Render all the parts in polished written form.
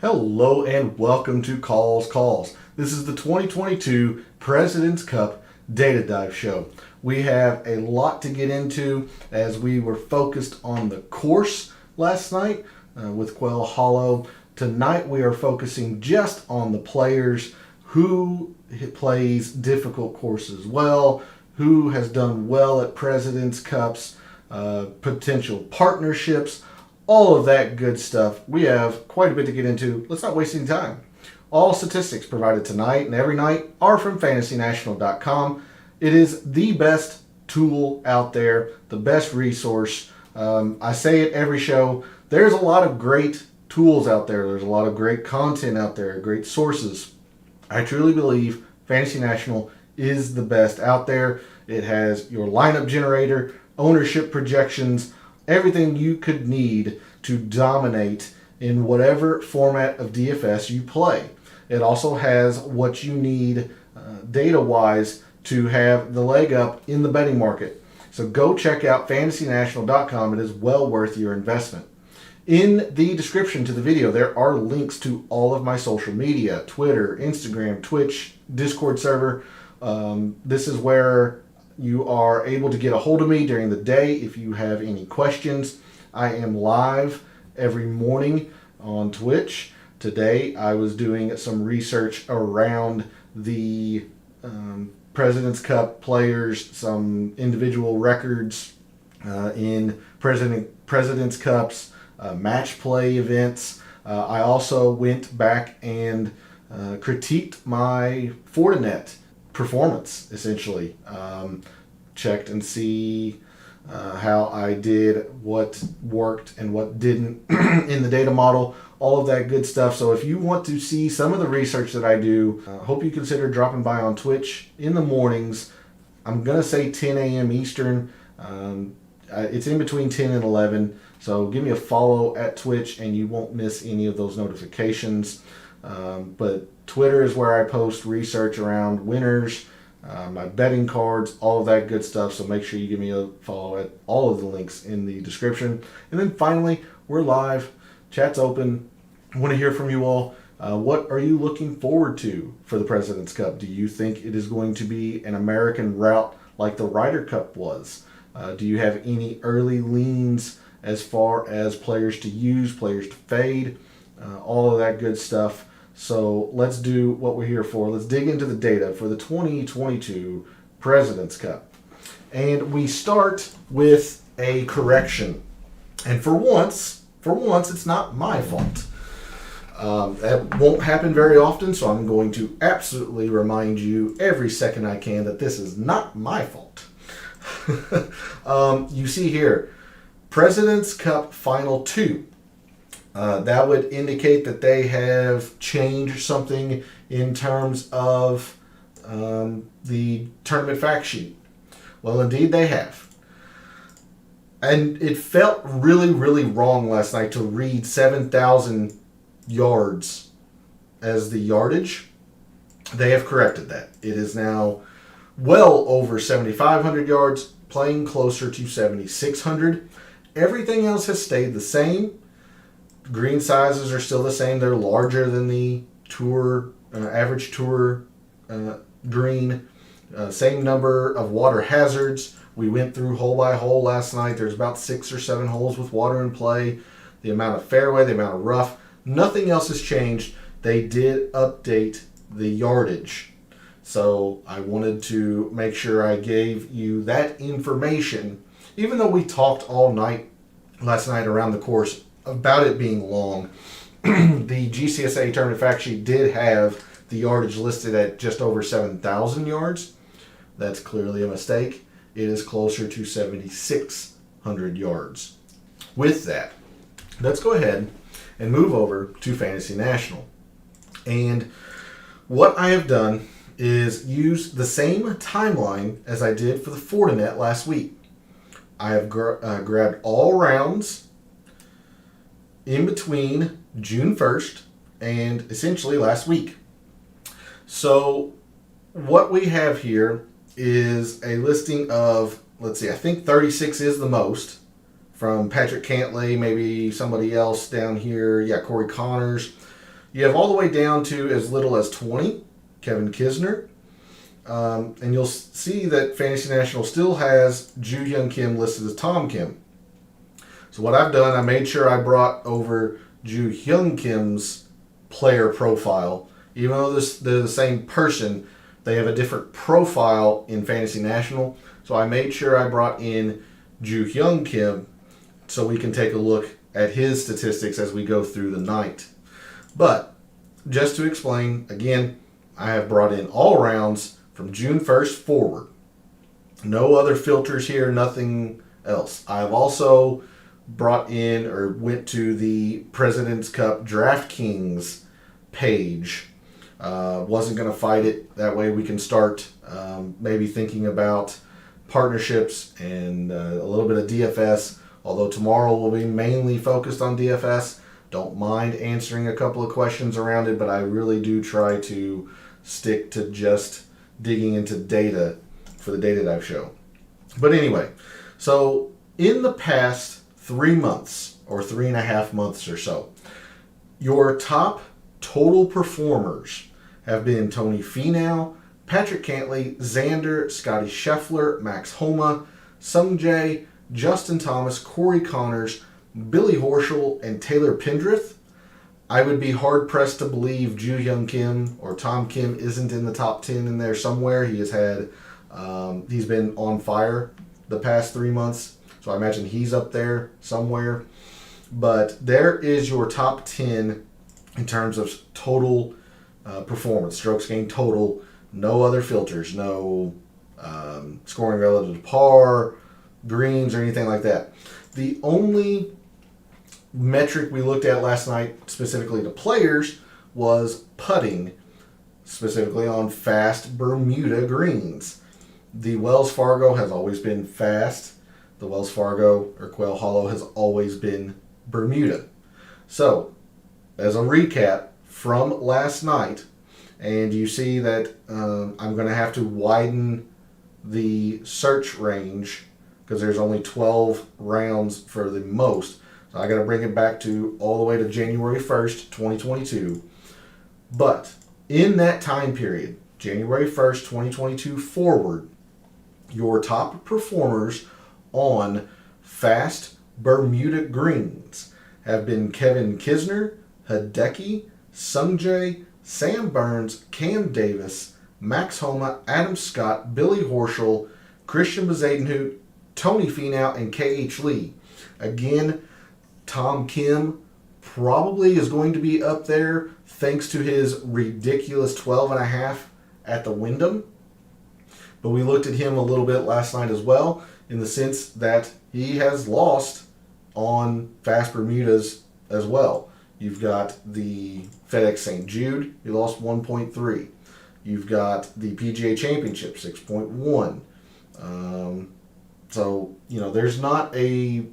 Hello and welcome to Calls. This is the 2022 President's Cup Data Dive Show. We have a lot to get into as we were focused on the course last night with Quail Hollow. Tonight we are focusing just on the players, who plays difficult courses well, who has done well at President's Cups, potential partnerships, all of that good stuff. We have quite a bit to get into. Let's not waste any time. All statistics provided tonight and every night are from fantasynational.com. It is the best tool out there, the best resource. I say it every show. There's a lot of great tools out there. There's a lot of great content out there, great sources. I truly believe Fantasy National is the best out there. It has your lineup generator, ownership projections, everything you could need to dominate in whatever format of DFS you play. It also has what you need data-wise to have the leg up in the betting market. So go check out fantasynational.com. It is well worth your investment. In the description to the video, there are links to all of my social media: Twitter, Instagram, Twitch, Discord server. This is where you are able to get a hold of me during the day if you have any questions. I am live every morning on Twitch. Today I was doing some research around the President's Cup players, some individual records in President's Cups, match play events. I also went back and critiqued my Fortinet performance, essentially. Checked and see how I did, what worked and what didn't in the data model, all of that good stuff. So if you want to see some of the research that I do, hope you consider dropping by on Twitch in the mornings. I'm going to say 10 a.m. Eastern. It's in between 10 and 11. So give me a follow at Twitch and you won't miss any of those notifications. But Twitter is where I post research around winners, my betting cards, all of that good stuff. So make sure you give me a follow at all of the links in the description. And then finally, we're live. Chat's open. I want to hear from you all. What are you looking forward to for the President's Cup? Do you think it is going to be an American route like the Ryder Cup was? Do you have any early leans as far as players to use, players to fade, all of that good stuff? So let's do what we're here for. Let's dig into the data for the 2022 President's Cup. And we start with a correction. And for once, it's not my fault. That won't happen very often, so I'm going to absolutely remind you every second I can that this is not my fault. You see here, President's Cup Final 2. That would indicate that they have changed something in terms of the tournament fact sheet. Well, indeed they have. And it felt really, really wrong last night to read 7,000 yards as the yardage. They have corrected that. It is now well over 7,500 yards, playing closer to 7,600. Everything else has stayed the same. Green sizes are still the same. They're larger than the tour average tour green. Same number of water hazards. We went through hole by hole last night. There's about 6 or 7 holes with water in play. The amount of fairway, the amount of rough. Nothing else has changed. They did update the yardage. So I wanted to make sure I gave you that information. Even though we talked all night last night around the course about it being long, the GCSA tournament fact sheet did have the yardage listed at just over 7,000 yards. That's clearly a mistake. It is closer to 7,600 yards. With that, let's go ahead and move over to Fantasy National. And what I have done is use the same timeline as I did for the Fortinet last week. I have grabbed all rounds in between June 1st and essentially last week. So what we have here is a listing of, let's see, I think 36 is the most, from Patrick Hantley, maybe somebody else down here. Yeah, Corey Connors. You have all the way down to as little as 20, Kevin Kisner. And you'll see that Fantasy National still has Joo Hyun Kim listed as Tom Kim. So what I've done, I made sure I brought over Joo Hyun Kim's player profile. Even though they're the same person, they have a different profile in Fantasy National. So I made sure I brought in Joo Hyun Kim so we can take a look at his statistics as we go through the night. But just to explain, again, I have brought in all rounds from June 1st forward. No other filters here, nothing else. I've also brought in or went to the President's Cup DraftKings page. Wasn't going to fight it. That way we can start maybe thinking about partnerships and a little bit of DFS. Although tomorrow will be mainly focused on DFS. Don't mind answering a couple of questions around it, but I really do try to stick to just digging into data for the Data Dive show. But anyway, so in the past 3 months or 3.5 months or so, your top total performers have been Tony Finau, Patrick Cantley, Xander, Scotty Scheffler, Max Homa, Sungjae, Justin Thomas, Corey Connors, Billy Horschel, and Taylor Pendrith. I would be hard-pressed to believe Joo Hyun Kim or Tom Kim isn't in the top 10 in there somewhere. He has had, he's been on fire the past 3 months, so I imagine he's up there somewhere. But there is your top 10 in terms of total performance, strokes gained total, no other filters, no scoring relative to par, greens, or anything like that. The only metric we looked at last night specifically to players was putting, specifically on fast Bermuda greens. The Wells Fargo has always been fast. The Wells Fargo or Quail Hollow has always been Bermuda. So, as a recap from last night, and you see that I'm going to have to widen the search range because there's only 12 rounds for the most. So I got to bring it back to all the way to January 1st, 2022. But in that time period, January 1st, 2022 forward, your top performers on fast Bermuda greens have been Kevin Kisner, Hideki, Sungjae, Sam Burns, Cam Davis, Max Homa, Adam Scott, Billy Horschel, Christian Bezadenhout, Tony Finau, and K.H. Lee. Again, Tom Kim probably is going to be up there thanks to his ridiculous 12.5 at the Wyndham. But we looked at him a little bit last night as well in the sense that he has lost on fast Bermudas as well. You've got the FedEx St. Jude, he lost 1.3. You've got the PGA Championship, 6.1. So, there's not a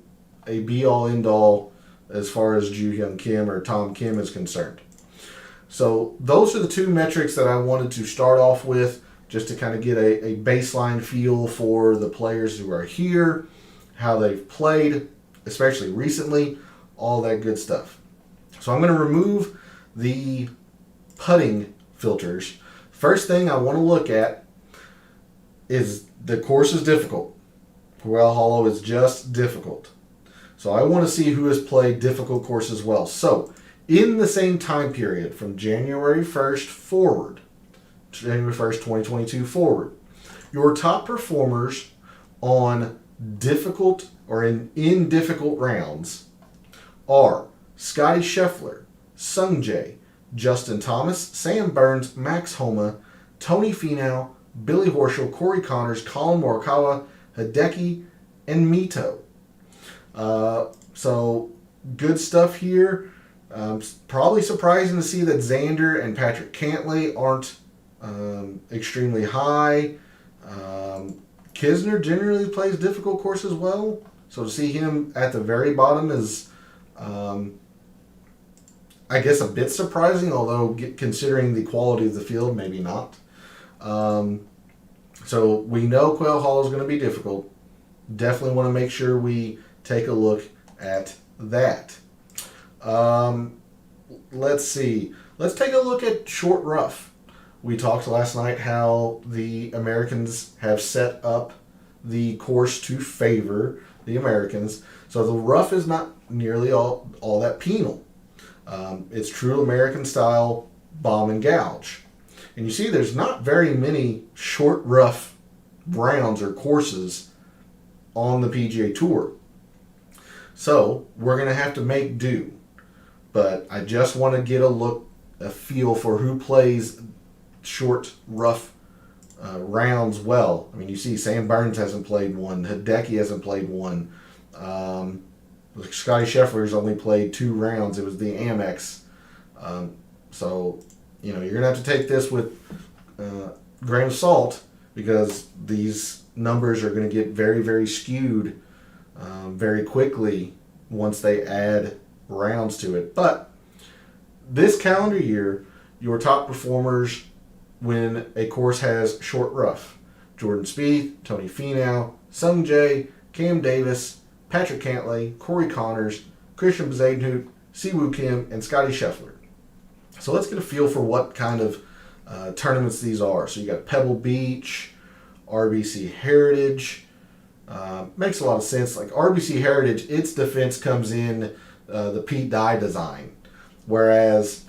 be-all, end-all as far as Joo Hyun Kim or Tom Kim is concerned. So those are the two metrics that I wanted to start off with just to kind of get a baseline feel for the players who are here, how they've played, especially recently, all that good stuff. So I'm going to remove the putting filters. First thing I want to look at is the course is difficult. Quail Hollow is just difficult. So I want to see who has played difficult courses well. So in the same time period from January 1st forward, January 1st, 2022 forward, your top performers on difficult or in difficult rounds are Scotty Scheffler, Sungjae, Justin Thomas, Sam Burns, Max Homa, Tony Finau, Billy Horschel, Corey Connors, Colin Morikawa, Hideki, and Mito. So good stuff here. Probably surprising to see that Xander and Patrick Cantley aren't extremely high. Kisner generally plays difficult courses well, so to see him at the very bottom is, I guess, a bit surprising, although considering the quality of the field, maybe not. So we know Quail Hollow is going to be difficult. Definitely want to make sure we take a look at that. let's see. Let's take a look at short rough. We talked last night how the Americans have set up the course to favor the Americans. So the rough is not nearly all that penal. It's true American style bomb and gouge. And you see there's not very many short rough rounds or courses on the PGA Tour. So we're going to have to make do. But I just want to get a feel for who plays short rough rounds well. I mean, you see Sam Burns hasn't played one. Hideki hasn't played one. Scotty Scheffler's only played 2 rounds. It was the Amex. So, you're going to have to take this with a grain of salt because these numbers are going to get very, very skewed very quickly once they add rounds to it. But this calendar year, your top performers when a course has short rough: Jordan Spieth, Tony Finau, Sung Jae, Cam Davis, Patrick Cantlay, Corey Connors, Christian Bezuidenhout, Siwoo Kim, and Scotty Scheffler. So let's get a feel for what kind of tournaments these are. So you got Pebble Beach, RBC Heritage. Makes a lot of sense. Like RBC Heritage, its defense comes in the Pete Dye design. Whereas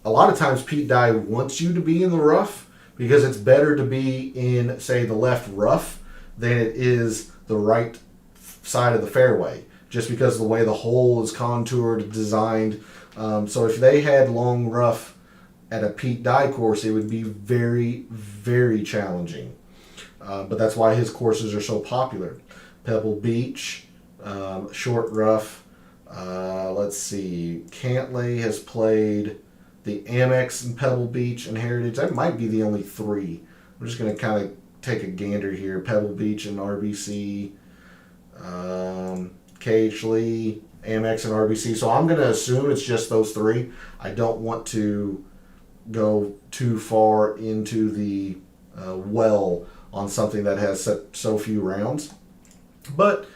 a lot of times Pete Dye wants you to be in the rough because it's better to be in, say, the left rough than it is the right side of the fairway, just because of the way the hole is contoured, designed. So if they had long rough at a Pete Dye course, it would be very, very challenging. But that's why his courses are so popular. Pebble Beach, short rough. Let's see. Cantlay has played the Amex and Pebble Beach and Heritage. That might be the only 3. I'm just going to kind of take a gander here. Pebble Beach and RBC. KH Lee, Amex and RBC. So I'm going to assume it's just those 3. I don't want to go too far into the well on something that has so few rounds. But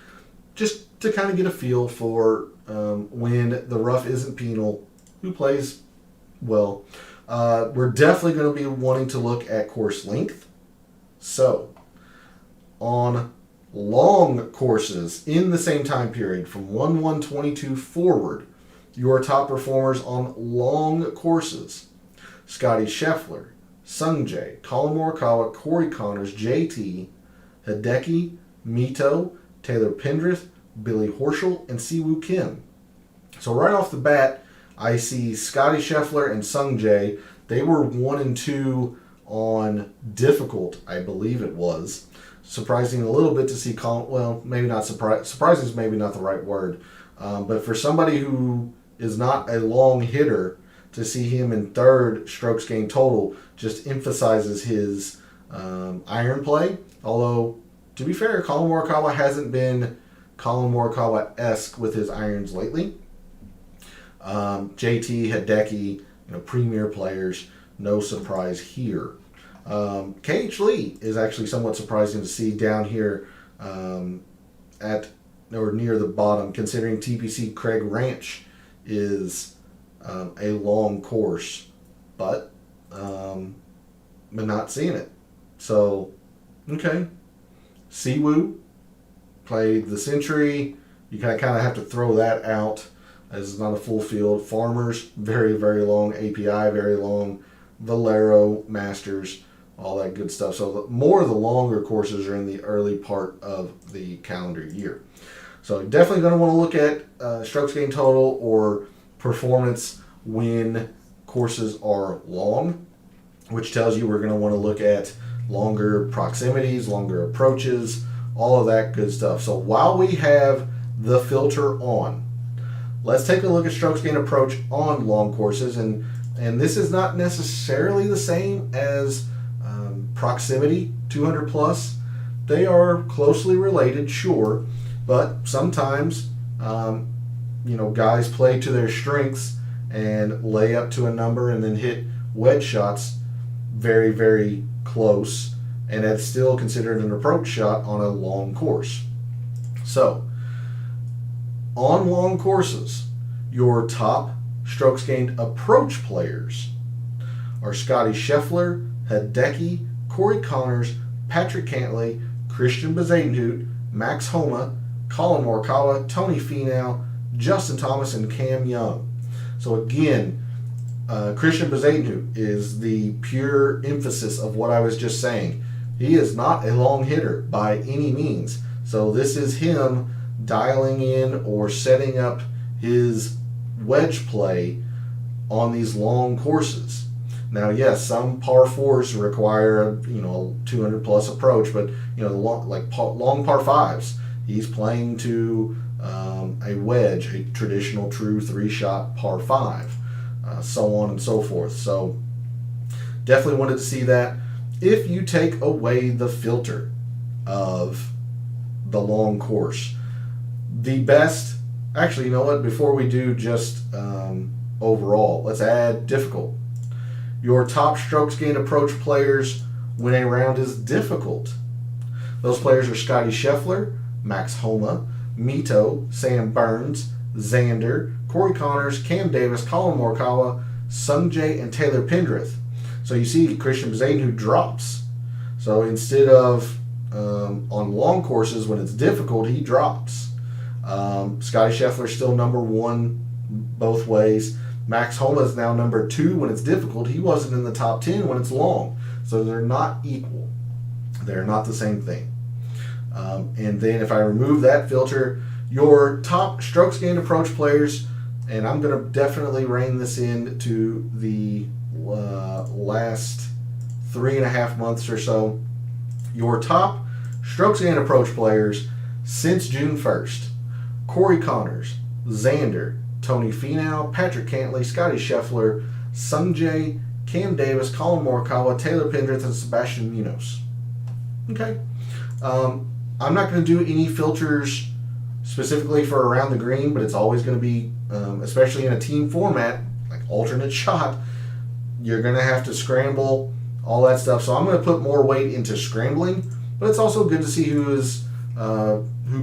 just to kind of get a feel for when the rough isn't penal, who plays well. We're definitely going to be wanting to look at course length. So on long courses in the same time period from 1/1/22 forward, your top performers on long courses: Scotty Scheffler, Sung Jae, Colin Morikawa, Corey Connors, JT, Hideki, Mito, Taylor Pendrith, Billy Horschel, and Siwoo Kim. So right off the bat, I see Scotty Scheffler and Sung Jae. They were 1 and 2 on difficult, I believe it was. Surprising a little bit to see Colin. Well, maybe not surprising is maybe not the right word. But for somebody who is not a long hitter, to see him in 3rd strokes gained total just emphasizes his iron play. Although, to be fair, Colin Morikawa hasn't been Colin Morikawa-esque with his irons lately. JT, Hideki, premier players, no surprise here. KH Lee is actually somewhat surprising to see down here at or near the bottom, considering TPC Craig Ranch is a long course, but not seeing it. So, okay. Siwoo played the Century. You kind of have to throw that out as it's not a full field. Farmers, very, very long. API, very long. Valero, Masters, all that good stuff. So more of the longer courses are in the early part of the calendar year. So definitely going to want to look at strokes gained total or performance when courses are long, which tells you we're going to want to look at longer proximities, longer approaches, all of that good stuff. So while we have the filter on, let's take a look at strokes gained approach on long courses. And this is not necessarily the same as proximity, 200 plus. They are closely related, sure, but sometimes, guys play to their strengths and lay up to a number and then hit wedge shots very, very close, and that's still considered an approach shot on a long course. So, on long courses, your top strokes gained approach players are Scotty Scheffler, Hideki, Corey Connors, Patrick Cantlay, Christian Bezuidenhout, Max Homa, Colin Morikawa, Tony Finau, Justin Thomas, and Cam Young. So again, Christian Bezuidenhout is the pure emphasis of what I was just saying. He is not a long hitter by any means. So this is him dialing in or setting up his wedge play on these long courses. Now, yes, some par fours require a 200 plus approach, but the long par fives, he's playing to a wedge, a traditional true 3-shot par 5, so on and so forth. So definitely wanted to see that. If you take away the filter of the long course, the best, actually, you know what, before we do just overall, let's add difficult. Your top strokes gained approach players when a round is difficult. Those players are Scotty Scheffler, Max Homa, Mito, Sam Burns, Xander, Corey Connors, Cam Davis, Colin Morikawa, Sungjae, and Taylor Pendrith. So you see Christian Bezuidenhout drops. So instead of on long courses when it's difficult, he drops. Scotty Scheffler still number 1 both ways. Max Homa is now number 2 when it's difficult. He wasn't in the top 10 when it's long. So they're not equal. They're not the same thing. And then if I remove that filter, your top strokes gained approach players, and I'm going to definitely rein this in to the last 3.5 months or so. Your top strokes gained approach players since June 1st. Corey Connors, Xander, Tony Finau, Patrick Cantlay, Scotty Scheffler, Sungjae, Cam Davis, Colin Morikawa, Taylor Pendrith, and Sebastian Munoz. Okay. I'm not going to do any filters specifically for around the green, but it's always going to be, especially in a team format, like alternate shot, you're going to have to scramble, all that stuff. So I'm going to put more weight into scrambling, but it's also good to see who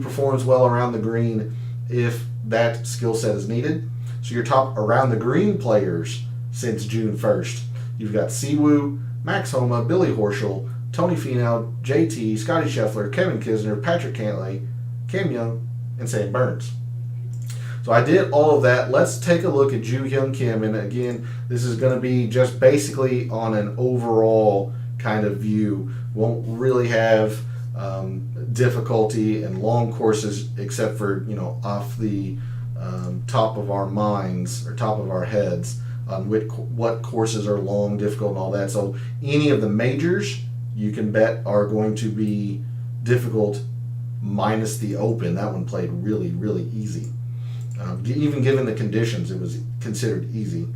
performs well around the green if that skill set is needed. So your top around the green players since June 1st, you've got Siwoo, Max Homa, Billy Horschel, Tony Finau, JT, Scotty Scheffler, Kevin Kisner, Patrick Cantlay, Cam Young, and Sam Burns. So I did all of that. Let's take a look at Joo Hyung Kim. And again, this is going to be just basically on an overall kind of view. Won't really have difficulty and long courses except for, off the top of our minds or top of our heads on what courses are long, difficult, and all that. So any of the majors, you can bet, are going to be difficult minus the Open. That one played really, really easy. Even given the conditions, it was considered easy.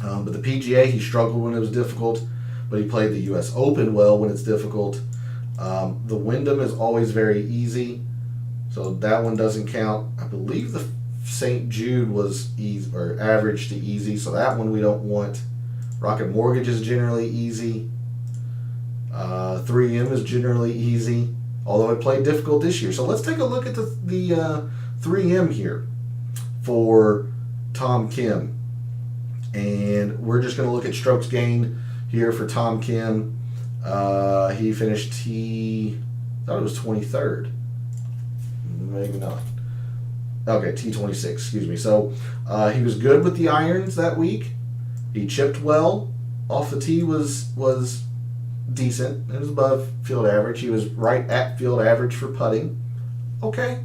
But the PGA, he struggled when it was difficult, but he played the U.S. Open well when it's difficult. The Wyndham is always very easy, so that one doesn't count. I believe the St. Jude was easy, or average to easy, so that one we don't want. Rocket Mortgage is generally easy. 3M is generally easy, although it played difficult this year. So let's take a look at the 3M here for Tom Kim. And we're just going to look at strokes gained here for Tom Kim. He finished I thought it was 23rd. Maybe not. Okay, T26, excuse me. So he was good with the irons that week. He chipped well. Off the tee was decent. It was above field average. He was right at field average for putting. Okay.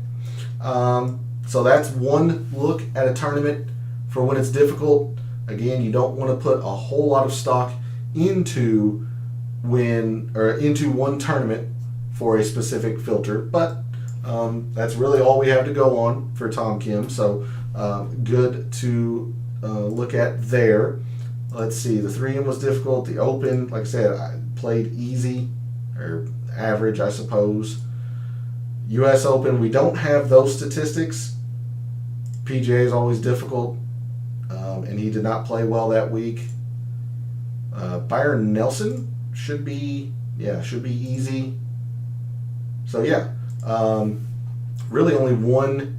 So that's one look at a tournament for when it's difficult. Again, you don't want to put a whole lot of stock into one tournament for a specific filter, but that's really all we have to go on for Tom Kim. So good to look at there. Let's see, the 3M was difficult. The Open, like I said, I played easy or average, I suppose. U.S. Open, we don't have those statistics. PGA is always difficult, and he did not play well that week. Byron Nelson should be easy. So yeah, really only one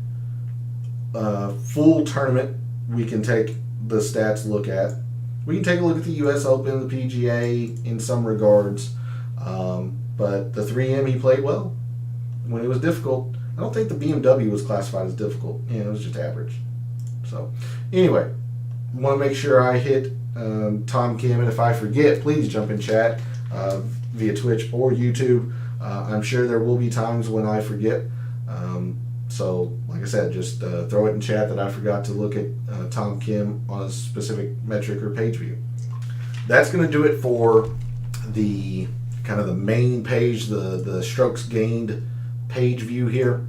full tournament we can take the stats look at. We can take a look at the U.S. Open, the PGA in some regards, but the 3M he played well when it was difficult. I don't think the BMW was classified as difficult. It was just average. So anyway, want to make sure I hit Tom Kim, and if I forget, please jump in chat via Twitch or YouTube. I'm sure there will be times when I forget. So, like I said, just throw it in chat that I forgot to look at Tom Kim on a specific metric or page view. That's going to do it for the kind of the main page, the strokes gained page view here.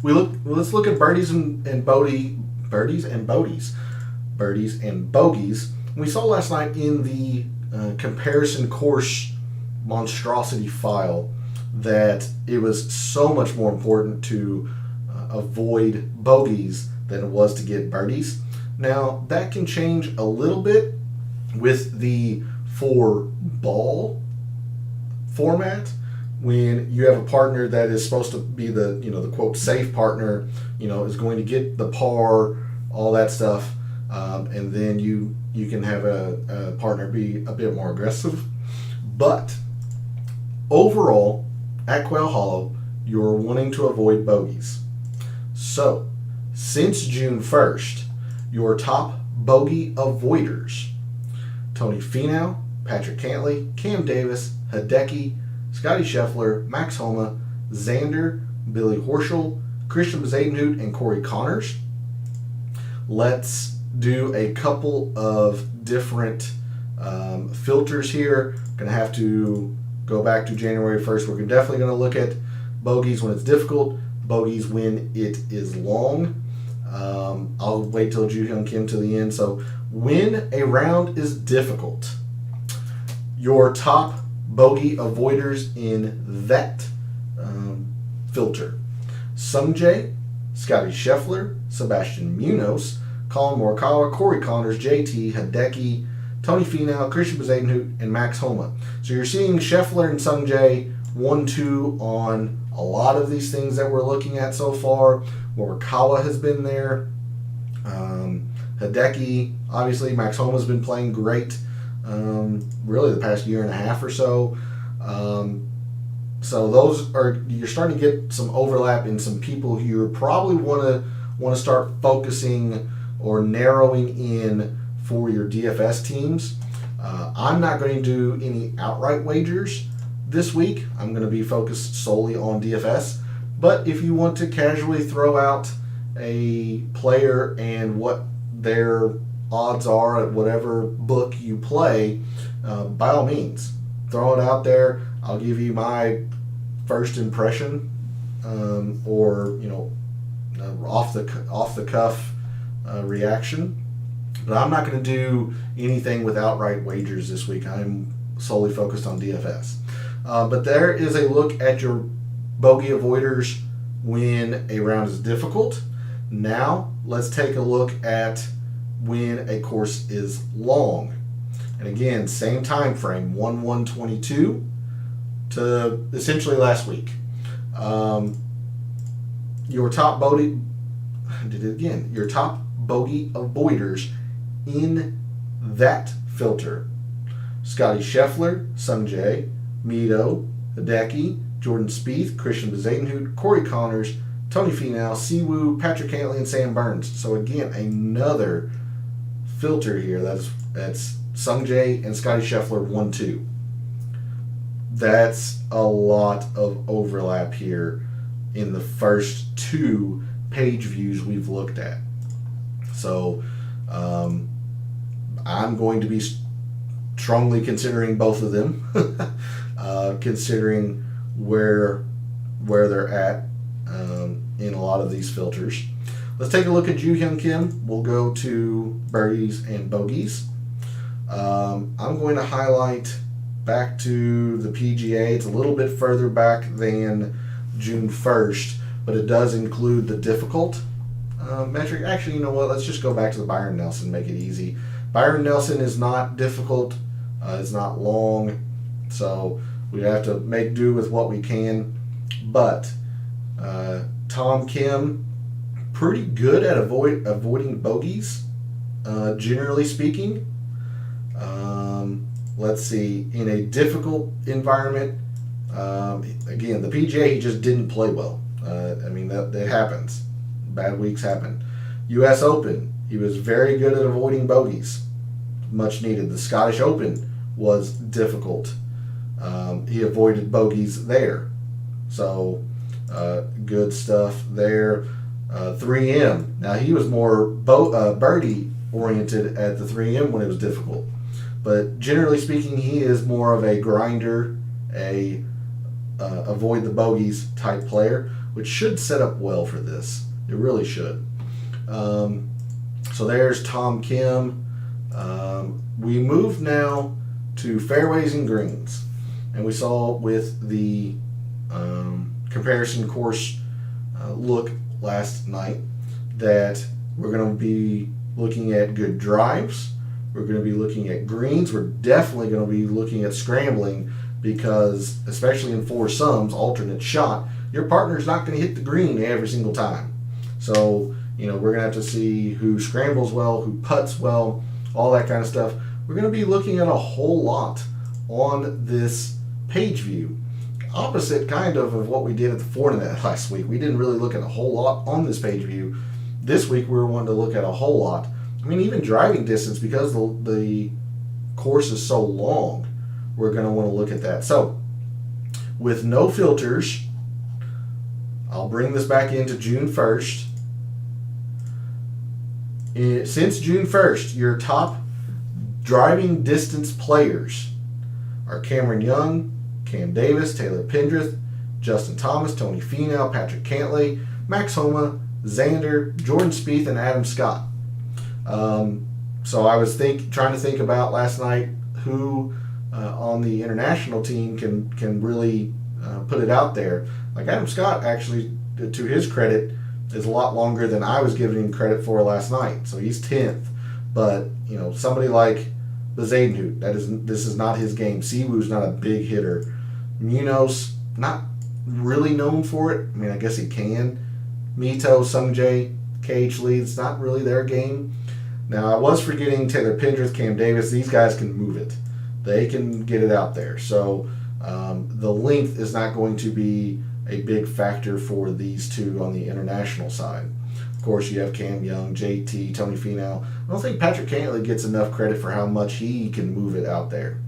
Let's look at birdies and bogeys. We saw last night in the comparison course monstrosity file that it was so much more important to avoid bogeys than it was to get birdies. Now, that can change a little bit with the 4-ball format when you have a partner that is supposed to be the quote safe partner, is going to get the par, all that stuff, and then you can have a partner be a bit more aggressive. But overall, at Quail Hollow, you're wanting to avoid bogeys. So, since June 1st, your top bogey avoiders: Tony Finau, Patrick Hantley, Cam Davis, Hideki, Scotty Scheffler, Max Homa, Xander, Billy Horschel, Christian Bezuidenhout, and Corey Connors. Let's do a couple of different filters here. Going to have to go back to January 1st. We're definitely going to look at bogeys when it's difficult, bogeys when it is long. I'll wait till Joo-Hyun Kim to the end. So when a round is difficult, your top bogey avoiders in that filter: Sungjae, Scotty Scheffler, Sebastian Munoz, Colin Morikawa, Corey Connors, JT, Hideki, Tony Finau, Christian Bezuidenhout, and Max Homa. So you're seeing Scheffler and Sungjae 1-2 on a lot of these things that we're looking at so far. Morikawa has been there. Hideki, obviously, Max Homa's been playing great really the past year and a half or so. So those you're starting to get some overlap in some people who you probably want to start focusing or narrowing in for your DFS teams. I'm not going to do any outright wagers this week. I'm going to be focused solely on DFS. But if you want to casually throw out a player and what their odds are at whatever book you play, by all means, throw it out there. I'll give you my first impression, or off the cuff reaction. But I'm not going to do anything with outright wagers this week. I'm solely focused on DFS. But there is a look at your bogey avoiders when a round is difficult. Now, let's take a look at when a course is long. And again, same time frame, 1/1/22 to essentially last week. Your top bogey avoiders in that filter: Scotty Scheffler, Sungjae, Mito, Hideki, Jordan Spieth, Christian Bezuidenhout, Corey Connors, Tony Finau, Siwoo, Patrick Hantley, and Sam Burns. So again, another filter here that's Sungjae and Scotty Scheffler 1-2. That's a lot of overlap here in the first two page views we've looked at. So I'm going to be strongly considering both of them, considering where they're at in a lot of these filters. Let's take a look at Joo-Hyun Kim. We'll go to birdies and bogeys. I'm going to highlight back to the PGA. It's a little bit further back than June 1st, but it does include the difficult metric. Actually, you know what? Let's just go back to the Byron Nelson, make it easy. Byron Nelson is not difficult. It's not long. So we have to make do with what we can. But Tom Kim, pretty good at avoiding bogeys generally speaking. Let's see, in a difficult environment, again, the PGA, he just didn't play well. That happens. Bad weeks happen. U.S. Open, he was very good at avoiding bogeys. Much needed. The Scottish Open was difficult. He avoided bogeys there. So, good stuff there. 3M. Now, he was more birdie oriented at the 3M when it was difficult. But generally speaking, he is more of a grinder, a avoid the bogeys type player, which should set up well for this. It really should. So there's Tom Kim. We move now to Fairways and Greens. And we saw with the comparison course look last night that we're going to be looking at good drives. We're going to be looking at greens. We're definitely going to be looking at scrambling because, especially in foursomes, alternate shot, your partner's not going to hit the green every single time. So, we're going to have to see who scrambles well, who putts well, all that kind of stuff. We're going to be looking at a whole lot on this page view. Opposite kind of what we did at the Fortinet last week. We didn't really look at a whole lot on this page view. This week we were wanting to look at a whole lot. Even driving distance, because the course is so long, we're going to want to look at that. So, with no filters, I'll bring this back into June 1st. Since June 1st, your top driving distance players are Cameron Young, Cam Davis, Taylor Pendrith, Justin Thomas, Tony Finau, Patrick Cantlay, Max Homa, Xander, Jordan Spieth, and Adam Scott. So I was trying to think about last night who on the international team can really put it out there. Like Adam Scott, actually, to his credit, is a lot longer than I was giving him credit for last night. So he's 10th. But, somebody like Bezadenhout, this is not his game. Siwoo's not a big hitter. Munoz, not really known for it. I guess he can. Mito, Sungjae, KH Lee, it's not really their game. Now, I was forgetting Taylor Pendrith, Cam Davis. These guys can move it. They can get it out there. So the length is not going to be a big factor for these two on the international side. Of course, you have Cam Young, JT, Tony Finau. I don't think Patrick Cantlay gets enough credit for how much he can move it out there.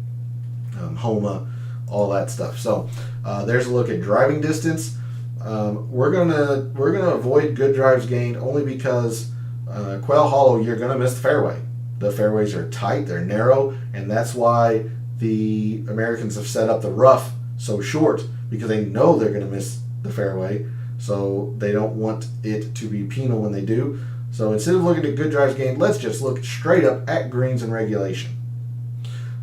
Homa, all that stuff. So there's a look at driving distance. We're gonna avoid good drives gained only because Quail Hollow, you're gonna miss the fairway. The fairways are tight, they're narrow, and that's why the Americans have set up the rough so short, because they know they're gonna miss the fairway, so they don't want it to be penal when they do. So instead of looking at good drives gained, let's just look straight up at greens and regulation.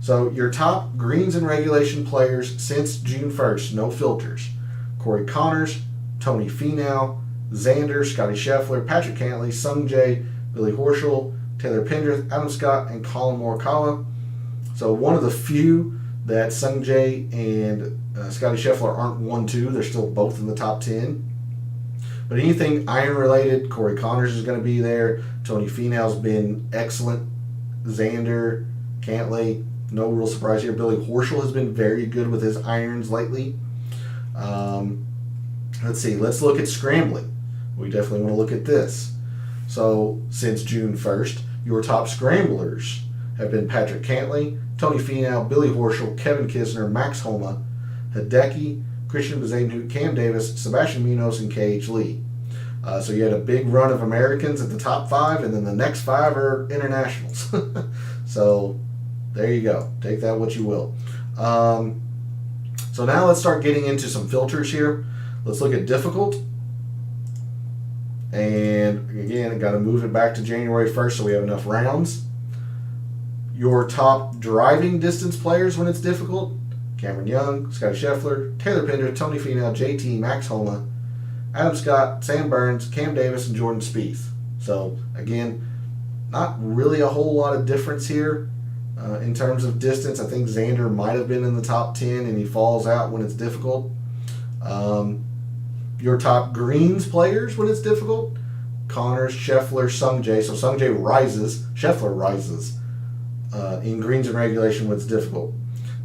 So your top greens and regulation players since June 1st, no filters. Corey Connors, Tony Finau, Xander, Scotty Scheffler, Patrick Cantlay, Sungjae, Billy Horschel, Taylor Pendrith, Adam Scott, and Colin Morikawa. So one of the few that Sungjae and Scotty Scheffler aren't 1-2. They're still both in the top 10. But anything iron related, Corey Connors is going to be there. Tony Finau's been excellent. Xander, Cantlay, no real surprise here. Billy Horschel has been very good with his irons lately. Let's see. Let's look at scrambling. We definitely want to look at this. So since June 1st, your top scramblers have been Patrick Cantlay, Tony Finau, Billy Horschel, Kevin Kisner, Max Homa, Hideki, Christian Bezadenhout, Cam Davis, Sebastian Munoz, and KH Lee. So you had a big run of Americans at the top 5, and then the next 5 are internationals. So there you go. Take that what you will. So now let's start getting into some filters here. Let's look at difficult. And again, I got to move it back to January 1st so we have enough rounds. Your top driving distance players when it's difficult: Cameron Young, Scotty Scheffler, Taylor Pendrith, Tony Finau, JT, Max Homa, Adam Scott, Sam Burns, Cam Davis, and Jordan Spieth. So again, not really a whole lot of difference here in terms of distance. I think Xander might have been in the top 10 and he falls out when it's difficult. Your top greens players when it's difficult: Connors, Scheffler, Sungjae. So Sungjae rises, Scheffler rises in greens and regulation when it's difficult.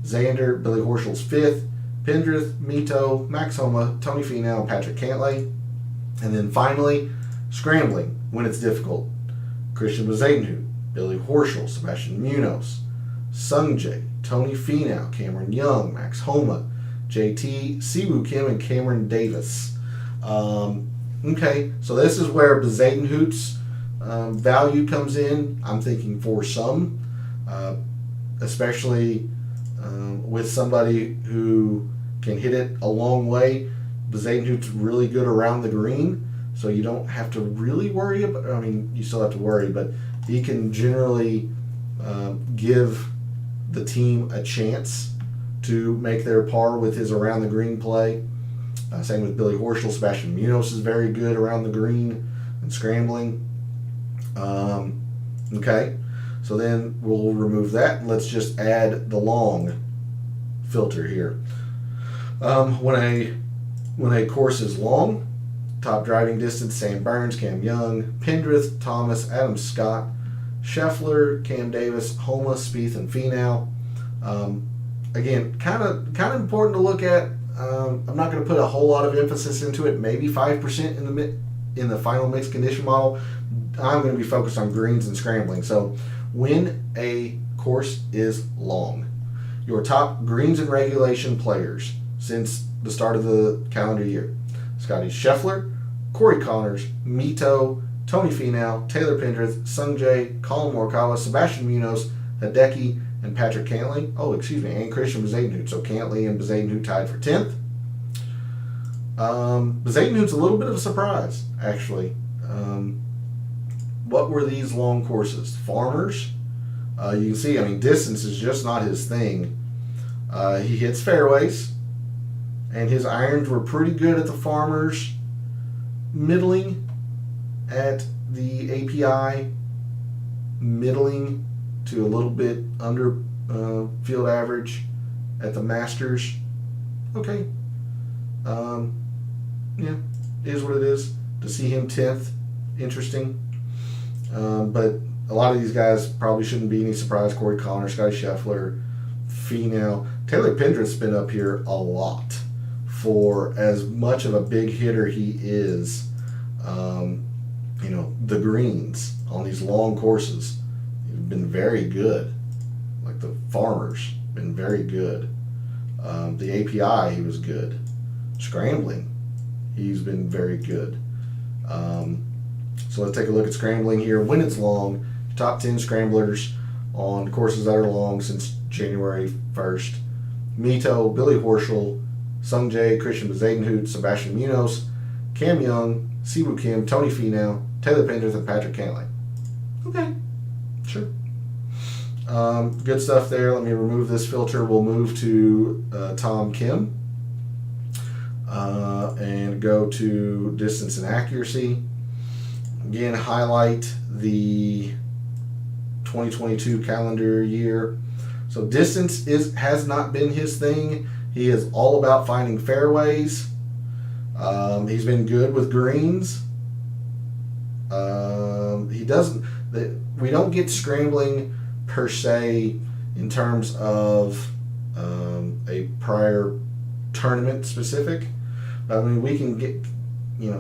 Xander, Billy Horschel's 5th, Pendrith, Mito, Max Homa, Tony Finau, and Patrick Cantlay. And then finally, scrambling when it's difficult. Christian Bezadenhout, Billy Horschel, Sebastian Munoz, Sungjae, Tony Finau, Cameron Young, Max Homa, JT, Siwoo Kim, and Cameron Davis. Okay, so this is where Bezadenhout's value comes in. I'm thinking for some, especially with somebody who can hit it a long way. Bezadenhout's really good around the green, so you don't have to really worry about. I mean, you still have to worry, but he can generally give the team a chance to make their par with his around the green play. Same with Billy Horschel. Sebastian Munoz is very good around the green and scrambling. Okay, so then we'll remove that and let's just add the long filter here. When a course is long, top driving distance: Sam Burns, Cam Young, Pendrith, Thomas, Adam Scott, Scheffler, Cam Davis, Homa, Spieth, and Finau. Again, kind of important to look at. I'm not going to put a whole lot of emphasis into it. Maybe 5% in the final mixed condition model. I'm going to be focused on greens and scrambling. So when a course is long, your top greens and regulation players since the start of the calendar year: Scotty Scheffler, Corey Connors, Mito, Tony Finau, Taylor Pendrith, Sungjae, Colin Morikawa, Sebastian Munoz, Hideki, and Patrick Cantlay. And Christian Bezadenhout. So Cantlay and Bezadenhout tied for 10th. Bezadenhout's a little bit of a surprise, actually. What were these long courses? Farmers. You can see, distance is just not his thing. He hits fairways, and his irons were pretty good at the Farmers, middling at the API, middling to a little bit under field average at the Masters. Okay. Yeah, it is what it is. To see him 10th, interesting. But a lot of these guys probably shouldn't be any surprise. Corey Connors, Scotty Scheffler, Finau. Taylor Pendrith's been up here a lot for as much of a big hitter he is. The greens on these long courses, he's been very good. Like the Farmers, been very good. The API, he was good. Scrambling, he's been very good. So let's take a look at scrambling here. When it's long, top 10 scramblers on courses that are long since January 1st. Mito, Billy Horschel, Sungjae, Christian Bezadenhout, Sebastian Munoz, Cam Young, Siwoo Kim, Tony Finau, Taylor Pendrith, and Patrick Cantlay. Okay, sure. Good stuff there. Let me remove this filter. We'll move to Tom Kim and go to distance and accuracy. Again, highlight the 2022 calendar year. So distance has not been his thing. He is all about finding fairways. He's been good with greens. We don't get scrambling per se in terms of a prior tournament specific. We can get,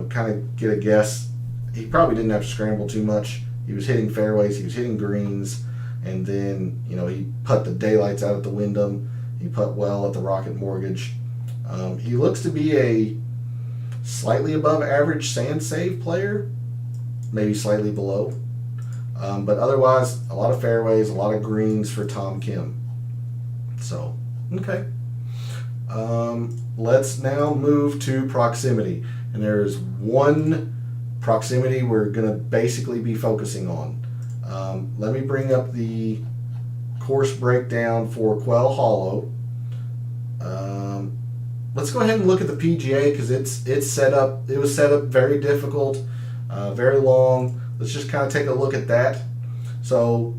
kind of get a guess. He probably didn't have to scramble too much. He was hitting fairways, he was hitting greens, and then, he put the daylights out at the Wyndham. He put well at the Rocket Mortgage. He looks to be a slightly above average sand save player, maybe slightly below. But otherwise, a lot of fairways, a lot of greens for Tom Kim. So, okay. Let's now move to proximity. And there's one proximity we're going to basically be focusing on. Let me bring up the course breakdown for Quail Hollow. Let's go ahead and look at the PGA because it's set up. It was set up very difficult, very long. Let's just kind of take a look at that. So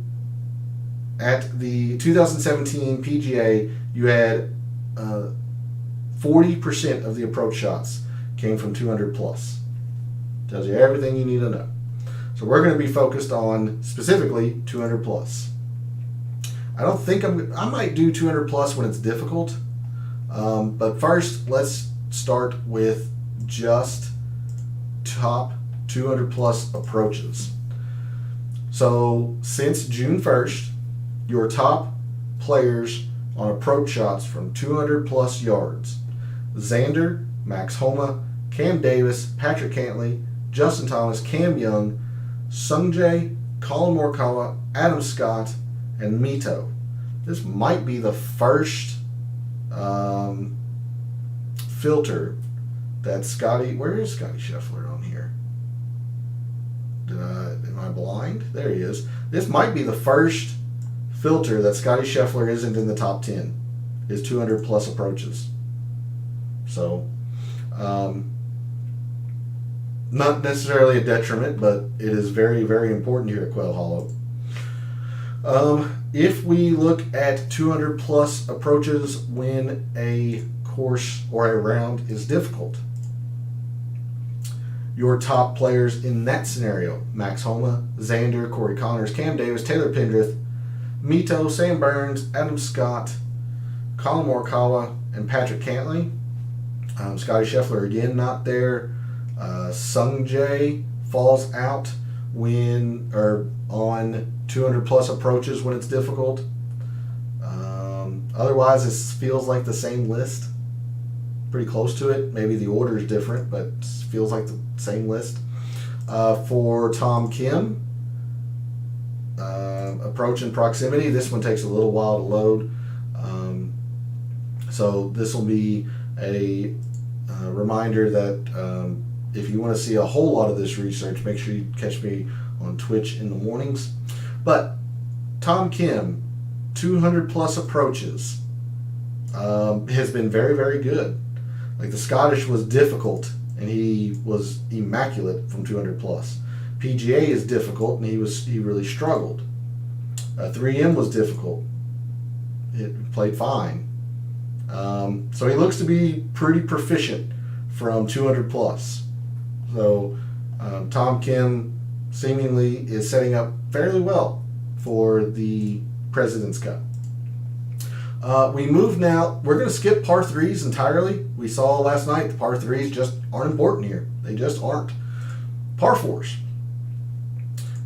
at the 2017 PGA, you had 40% of the approach shots came from 200 plus. Tells you everything you need to know. So we're going to be focused on specifically 200 plus. I don't think I might do 200 plus when it's difficult. But first, let's start with just top 200 plus approaches. So since June 1st, your top players on approach shots from 200 plus yards: Xander, Max Homa, Cam Davis, Patrick Hantley, Justin Thomas, Cam Young, Sungjae, Colin Morikawa, Adam Scott, and Mito. This might be the first filter that Scotty. Where is Scotty Scheffler on here? Am I blind? There he is. This might be the first filter that Scotty Scheffler isn't in the top 10. Is 200 plus approaches. So, not necessarily a detriment, but it is very, very important here at Quail Hollow. If we look at 200 plus approaches when a course or a round is difficult, your top players in that scenario: Max Homa, Xander, Corey Connors, Cam Davis, Taylor Pendrith, Mito, Sam Burns, Adam Scott, Colin Morikawa, and Patrick Cantley. Scotty Scheffler again not there. Sungjae falls out on 200 plus approaches when it's difficult. Otherwise, this feels like the same list. Pretty close to it. Maybe the order is different, but it feels like the same list. For Tom Kim, approach and proximity. This one takes a little while to load. So this will be a reminder that if you want to see a whole lot of this research, make sure you catch me on Twitch in the mornings. But Tom Kim, 200 plus approaches, has been very, very good. Like, the Scottish was difficult, and he was immaculate from 200 plus. PGA is difficult, and he really struggled. 3M was difficult. It played fine. So he looks to be pretty proficient from 200 plus. So Tom Kim seemingly is setting up fairly well for the President's Cup. We move now. We're going to skip par threes entirely. We saw last night the par threes just aren't important here. They just aren't. Par fours.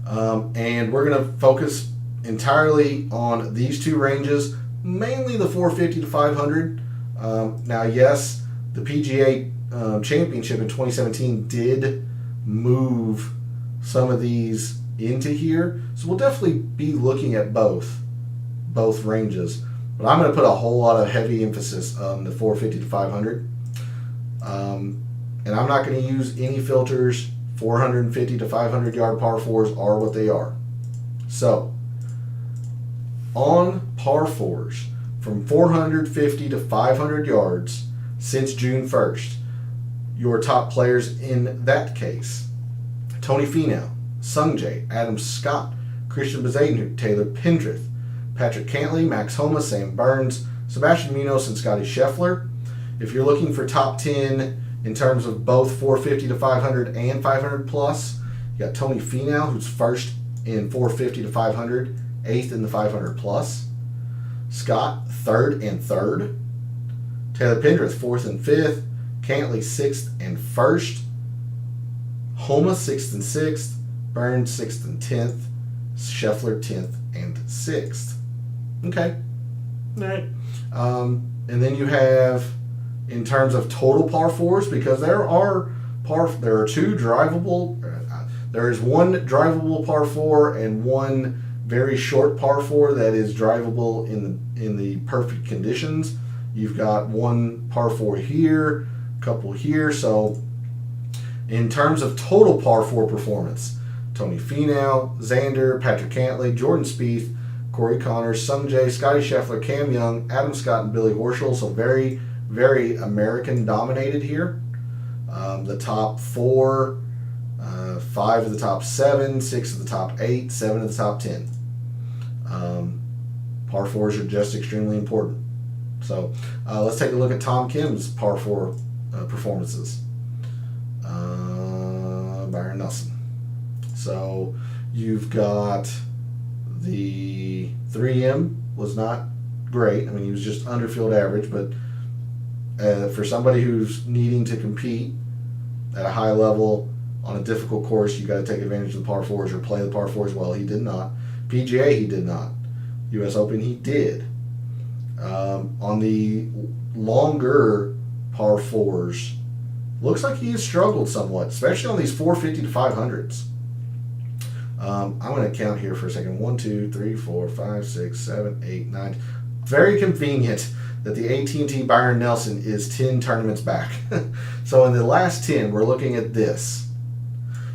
And we're going to focus entirely on these two ranges, mainly the 450 to 500. Now, yes, the PGA Championship in 2017 did move some of these into here, so we'll definitely be looking at both ranges. But I'm going to put a whole lot of heavy emphasis on the 450 to 500. And I'm not going to use any filters. 450 to 500 yard par fours are what they are. So, on par fours from 450 to 500 yards since June 1st, your top players in that case: Tony Finau, Sungjae, Adam Scott, Christian Bezaden, Taylor Pendrith, Patrick Cantley, Max Homa, Sam Burns, Sebastian Munoz, and Scotty Scheffler. If you're looking for top 10 in terms of both 450 to 500 and 500 plus, you got Tony Finau, who's first in 450 to 500, 8th in the 500 plus. Scott, 3rd and 3rd. Taylor Pendrith, 4th and 5th. Cantley, 6th and 1st. Homa, 6th and 6th. Burns, 6th and 10th. Scheffler, 10th and 6th. Okay. All right. And then you have, in terms of total par fours, because there are two drivable. There is one drivable par four and one very short par four that is drivable in the perfect conditions. You've got one par four here, a couple here. So, in terms of total par four performance, Tony Finau, Xander, Patrick Cantley, Jordan Spieth, Corey Connors, Sungjae, Scotty Scheffler, Cam Young, Adam Scott, and Billy Horschel. So very, very American dominated here. The top four, 5 of the top 7, 6 of the top 8, 7 of the top 10. Par fours are just extremely important. So let's take a look at Tom Kim's par four performances. Byron Nelson. So you've got the 3M was not great. I mean, he was just under field average, but for somebody who's needing to compete at a high level on a difficult course, you got to take advantage of the par fours or play the par fours well. He did not. PGA, he did not. U.S. Open, he did. On the longer par fours, looks like he has struggled somewhat, especially on these 450 to 500s. I'm going to count here for a second. 1, 2, 3, 4, 5, 6, 7, 8, 9. Very convenient that the AT&T Byron Nelson is 10 tournaments back. So in the last 10, we're looking at this.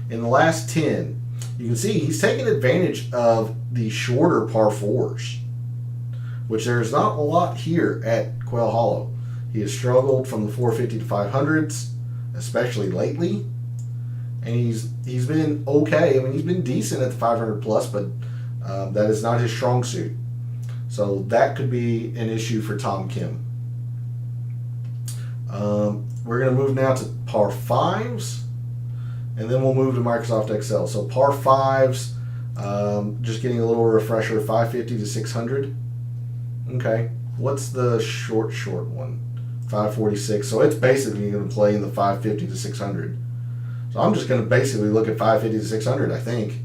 In the last 10, you can see he's taken advantage of the shorter par fours, which there's not a lot here at Quail Hollow. He has struggled from the 450 to 500s, especially lately. And he's been okay. I mean, he's been decent at the 500 plus, but that is not his strong suit. So that could be an issue for Tom Kim. We're going to move now to par 5s, and then we'll move to Microsoft Excel. So par 5s, just getting a little refresher, 550 to 600. Okay, what's the short one? 546. So it's basically going to play in the 550 to 600. So I'm just going to basically look at 550 to 600, I think.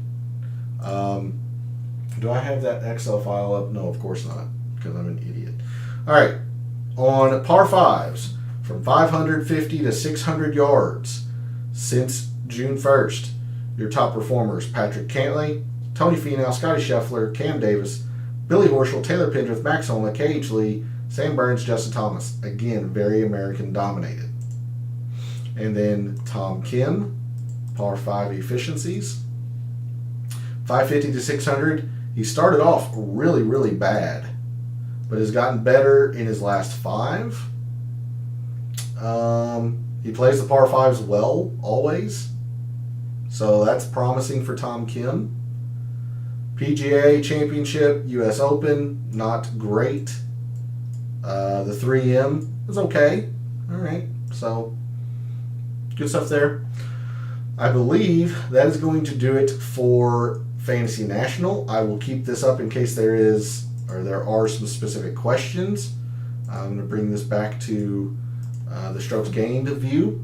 Do I have that Excel file up? No, of course not, because I'm an idiot. All right, on par 5s, from 550 to 600 yards since June 1st, your top performers: Patrick Cantley, Tony Finau, Scotty Scheffler, Cam Davis, Billy Horschel, Taylor Pendrith, Max Homa, K.H. Lee, Sam Burns, Justin Thomas. Again, very American dominated. And then Tom Kim, par 5 efficiencies. 550 to 600. He started off really, really bad, but has gotten better in his last 5. He plays the par 5s well, always. So that's promising for Tom Kim. PGA Championship, U.S. Open, not great. The 3M is okay. All right, so good stuff there. I believe that is going to do it for Fantasy National. I will keep this up in case there are some specific questions. I'm going to bring this back to the strokes gained view.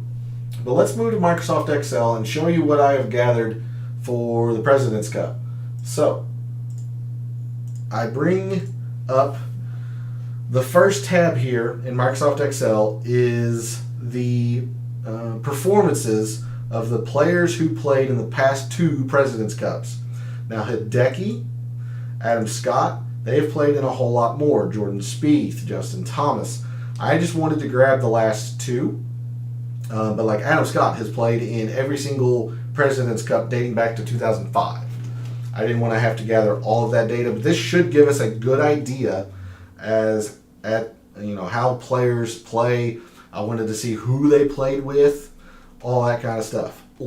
But let's move to Microsoft Excel and show you what I have gathered for the President's Cup. So I bring up the first tab here in Microsoft Excel is the performances of the players who played in the past 2 President's Cups. Now, Hideki, Adam Scott, they've played in a whole lot more. Jordan Spieth, Justin Thomas. I just wanted to grab the last 2. But like Adam Scott has played in every single President's Cup dating back to 2005. I didn't want to have to gather all of that data, but this should give us a good idea as at how players play. I wanted to see who they played with, all that kind of stuff. The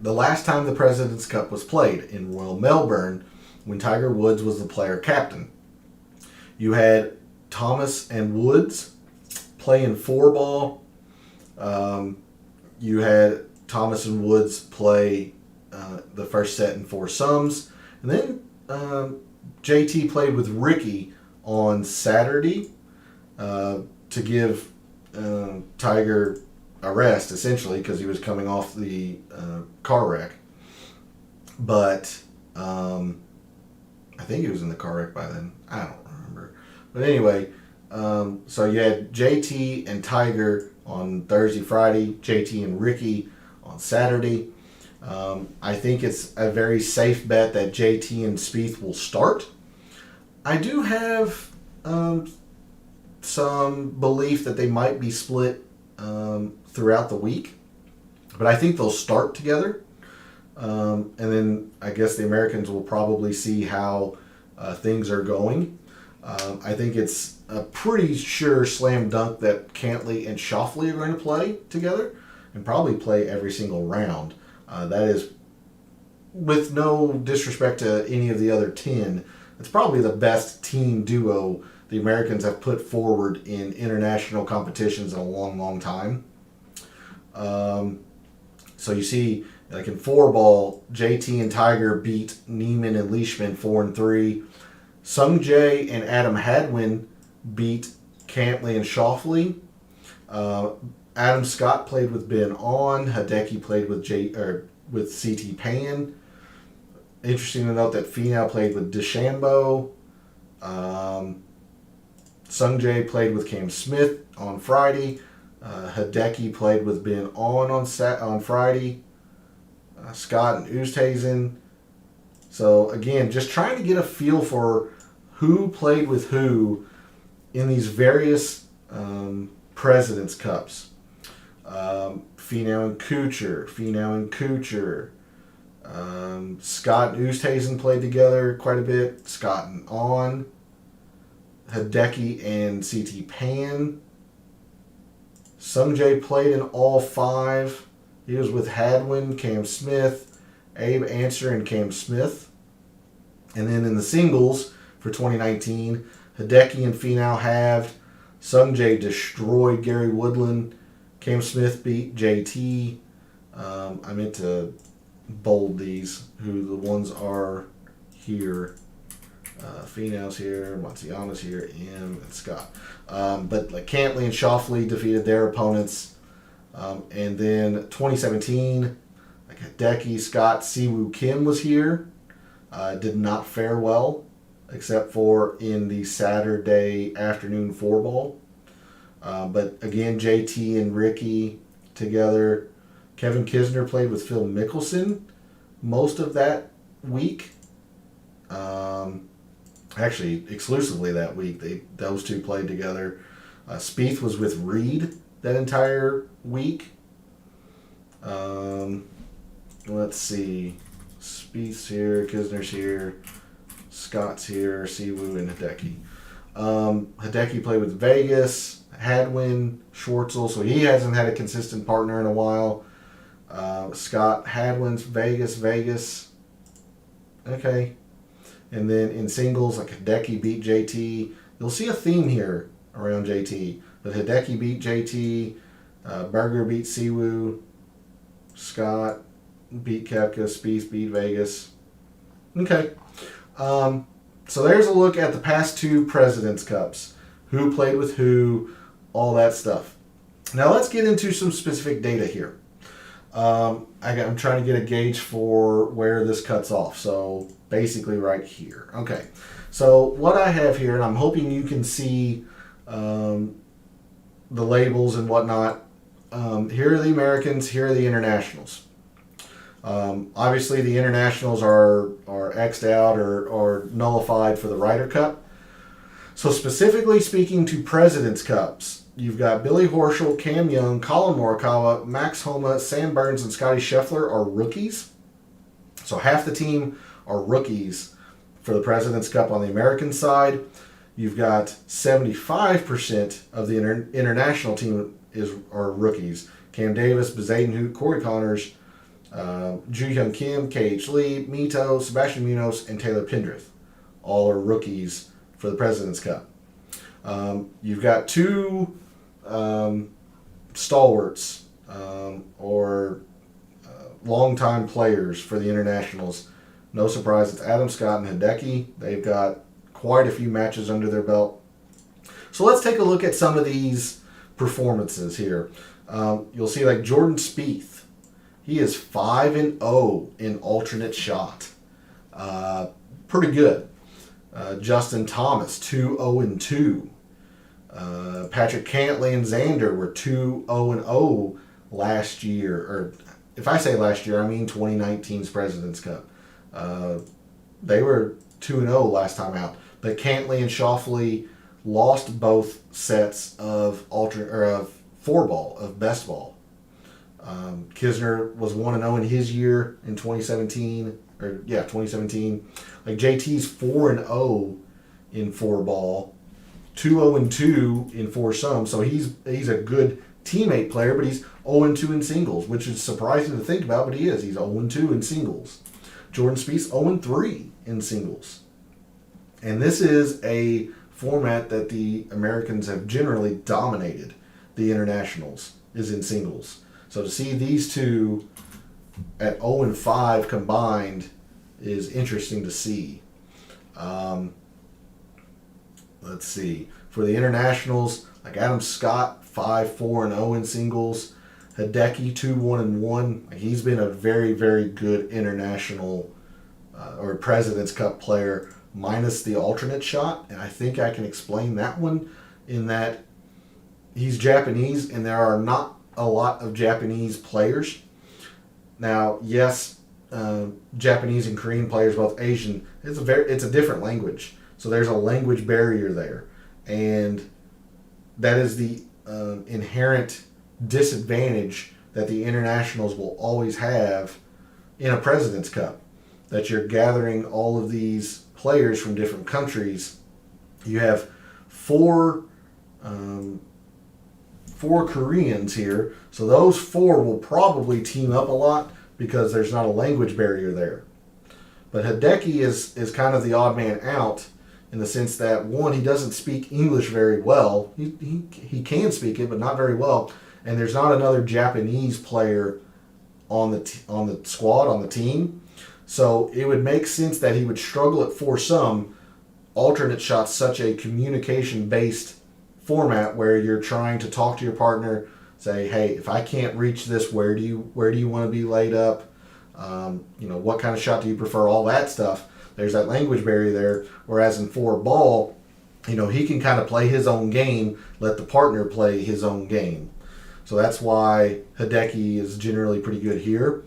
last time the President's Cup was played in Royal Melbourne, when Tiger Woods was the player captain, you had Thomas and Woods play in 4-ball. You had Thomas and Woods play the first set in 4-sums, and then JT played with Ricky on Saturday to give Tiger a rest, essentially, because he was coming off the car wreck. But I think he was in the car wreck by then. I don't remember. But anyway, so you had JT and Tiger on Thursday, Friday, JT and Ricky on Saturday. I think it's a very safe bet that JT and Spieth will start. I do have some belief that they might be split throughout the week, but I think they'll start together. And then I guess the Americans will probably see how things are going. I think it's a pretty sure slam dunk that Cantley and Schauffele are going to play together and probably play every single round. That is, with no disrespect to any of the other 10, it's probably the best team duo the Americans have put forward in international competitions in a long, long time. So you see, like in 4-ball, JT and Tiger beat Neiman and Leishman 4-3. Sung Jae and Adam Hadwin beat Cantley and Schauffele. Adam Scott played with Ben On. Hideki played with CT Pan. Interesting to note that Finau played with DeChambeau. Sung Jae played with Cam Smith on Friday. Hideki played with Ben on Friday. Scott and Oosthuizen. So again, just trying to get a feel for who played with who in these various President's Cups. Finau and Kuchar. Scott and Oosthuizen played together quite a bit. Scott and On. Hideki and CT Pan. Sung Jae played in all 5. He was with Hadwin, Cam Smith, Abe Ancer, and Cam Smith. And then in the singles for 2019, Hideki and Finau halved. Sung Jae destroyed Gary Woodland. Cam Smith beat JT. I meant to bold these, who the ones are here. Finau's here, Matsuyama's here, M, and Scott. But like Cantley and Schauffele defeated their opponents. And then 2017, like Hideki, Scott, Siwoo Kim was here. Did not fare well, except for in the Saturday afternoon 4-ball. But again, JT and Ricky together. Kevin Kisner played with Phil Mickelson most of that week. Actually, exclusively that week. Those two played together. Spieth was with Reed that entire week. Let's see. Spieth's here, Kisner's here, Scott's here, Siwoo, and Hideki. Hideki played with Vegas, Hadwin, Schwartzel, so he hasn't had a consistent partner in a while. Scott, Hadwin's Vegas. Okay. And then in singles, like Hideki beat JT. You'll see a theme here around JT. But Hideki beat JT, Berger beat Siwoo, Scott beat Koepka, Spieth beat Vegas. Okay. So there's a look at the past 2 President's Cups. Who played with who, all that stuff. Now let's get into some specific data here. I'm trying to get a gauge for where this cuts off. So basically right here. Okay. So what I have here, and I'm hoping you can see the labels and whatnot. Here are the Americans. Here are the internationals. Obviously, the internationals are X'd out or nullified for the Ryder Cup. So specifically speaking to President's Cups, you've got Billy Horschel, Cam Young, Colin Morikawa, Max Homa, Sam Burns, and Scotty Scheffler are rookies. So half the team are rookies for the President's Cup on the American side. You've got 75% of the international team are rookies. Cam Davis, Bezaden Hoot, Corey Connors, Joo Hyun Kim, KH Lee, Mito, Sebastian Munoz, and Taylor Pendrith. All are rookies for the President's Cup. You've got 2 stalwarts or longtime players for the internationals. No surprise, it's Adam Scott and Hideki. They've got quite a few matches under their belt. So let's take a look at some of these performances here. You'll see like Jordan Spieth. He is 5-0 in alternate shot. Pretty good. Justin Thomas, 2-0-2. Patrick Cantley and Xander were 2-0-0 last year. Or if I say last year, I mean 2019's President's Cup. They were 2-0 last time out. But Cantley and Schauffele lost both sets of 4-ball, of best ball. Kisner was 1-0 in his year in 2017. 2017. Like JT's 4-0 in 4-ball, 2-0-2 in foursome. So he's a good teammate player, but he's 0-2 in singles, which is surprising to think about, but he is. He's 0-2 in singles. Jordan Spieth's 0-3 in singles. And this is a format that the Americans have generally dominated. The internationals is in singles. So to see these two at 0-5 combined is interesting to see. Let's see. For the internationals, like Adam Scott, 5-4-0 in singles. Hideki, 2-1-1. He's been a very, very good international or President's Cup player, minus the alternate shot. And I think I can explain that one in that he's Japanese, and there are not a lot of Japanese players. Now, yes, Japanese and Korean players, both Asian, it's a different language. So there's a language barrier there. And that is the inherent disadvantage that the internationals will always have in a President's Cup. That you're gathering all of these players from different countries. You have four Koreans here, so those four will probably team up a lot because there's not a language barrier there. But Hideki is kind of the odd man out in the sense that, one, he doesn't speak English very well. He can speak it, but not very well. And there's not another Japanese player on the squad, on the team. So it would make sense that he would struggle at foursome. Alternate shots, such a communication-based format where you're trying to talk to your partner, say, hey, if I can't reach this, where do you want to be laid up? What kind of shot do you prefer? All that stuff. There's that language barrier there. Whereas in four ball, he can kind of play his own game, let the partner play his own game. So that's why Hideki is generally pretty good here.